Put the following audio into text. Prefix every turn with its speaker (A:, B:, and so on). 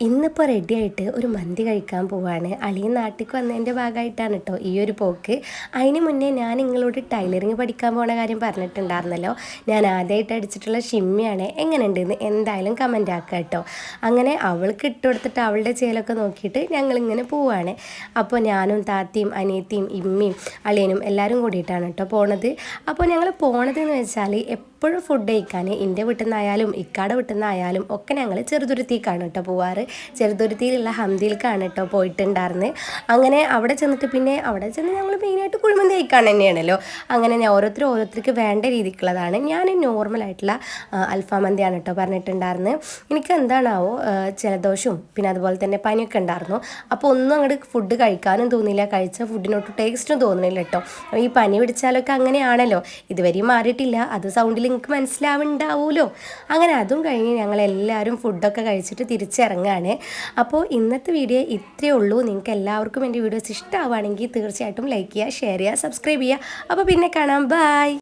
A: ഇന്നിപ്പോൾ റെഡി ആയിട്ട് ഒരു മന്തി കഴിക്കാൻ പോവാണ്. അളിയൻ നാട്ടിലേക്ക് വന്നതിൻ്റെ ഭാഗമായിട്ടാണ് കേട്ടോ ഈ ഒരു പോക്ക്. അതിന് മുന്നേ ഞാൻ നിങ്ങളോട് ടൈലറിങ് പഠിക്കാൻ പോകുന്ന കാര്യം പറഞ്ഞിട്ടുണ്ടായിരുന്നല്ലോ. ഞാൻ ആദ്യമായിട്ട് അടിച്ചിട്ടുള്ള ഷിമ്മിയാണ്. എങ്ങനെയുണ്ടെന്ന് എന്തായാലും കമൻ്റ് ആക്കുക കേട്ടോ. അങ്ങനെ അവൾക്ക് ഇട്ട് കൊടുത്തിട്ട് അവളുടെ ചേലൊക്കെ നോക്കിയിട്ട് ഞങ്ങളിങ്ങനെ പോവാണ്. അപ്പോൾ ഞാനും താത്തിയും അനിയത്തിയും ഇമ്മയും അളിയനും എല്ലാവരും കൂടിയിട്ടാണ് കേട്ടോ പോണത്. അപ്പോൾ ഞങ്ങൾ പോണതെന്ന് വെച്ചാൽ എപ്പോഴും ഫുഡ് കഴിക്കാൻ എൻ്റെ വീട്ടിൽ നിന്നായാലും ഇക്കാടെ വീട്ടിൽ നിന്നായാലും ഒക്കെ ഞങ്ങൾ ചെറുതുരുത്തിക്കാണ് കേട്ടോ പോവാറ്. ചെറുതുരുത്തിയിലുള്ള ഹംദിയിലേക്കാണ് കേട്ടോ പോയിട്ടുണ്ടായിരുന്നത്. അങ്ങനെ അവിടെ ചെന്നിട്ട് പിന്നെ അവിടെ ചെന്ന് ഞങ്ങൾ മെയിനായിട്ട് കുഴിമന്തി കഴിക്കാൻ തന്നെയാണല്ലോ. അങ്ങനെ ഞാൻ ഓരോരുത്തർക്ക് വേണ്ട രീതിക്കുള്ളതാണ്. ഞാൻ നോർമലായിട്ടുള്ള അൽഫാം മന്തിയാണ് കേട്ടോ പറഞ്ഞിട്ടുണ്ടായിരുന്നത്. എനിക്ക് എന്താണാവോ ജലദോഷവും പിന്നെ അതുപോലെ തന്നെ പനിയൊക്കെ ഉണ്ടായിരുന്നു. അപ്പോൾ ഒന്നും അങ്ങോട്ട് ഫുഡ് കഴിക്കാനും തോന്നിയില്ല, കഴിച്ച ഫുഡിനോട്ട് ടേസ്റ്റും തോന്നുന്നില്ല കേട്ടോ. ഈ പനി പിടിച്ചാലൊക്കെ അങ്ങനെയാണല്ലോ, ഇതുവരെയും മാറിയിട്ടില്ല, അത് സൗണ്ടിൽ നിങ്ങൾക്ക് മനസ്സിലാവുണ്ടാവുമല്ലോ. അങ്ങനെ അതും കഴിഞ്ഞ് ഞങ്ങളെല്ലാവരും ഫുഡൊക്കെ കഴിച്ചിട്ട് തിരിച്ചിറങ്ങാണ്. അപ്പോൾ ഇന്നത്തെ വീഡിയോ ഇത്രയേ ഉള്ളൂ. നിങ്ങൾക്ക് എല്ലാവർക്കും എൻ്റെ വീഡിയോസ് ഇഷ്ടമാവുകയാണെങ്കിൽ തീർച്ചയായിട്ടും ലൈക്ക് ചെയ്യുക, ഷെയർ ചെയ്യുക, സബ്സ്ക്രൈബ് ചെയ്യുക. അപ്പോൾ പിന്നെ കാണാം. ബൈ.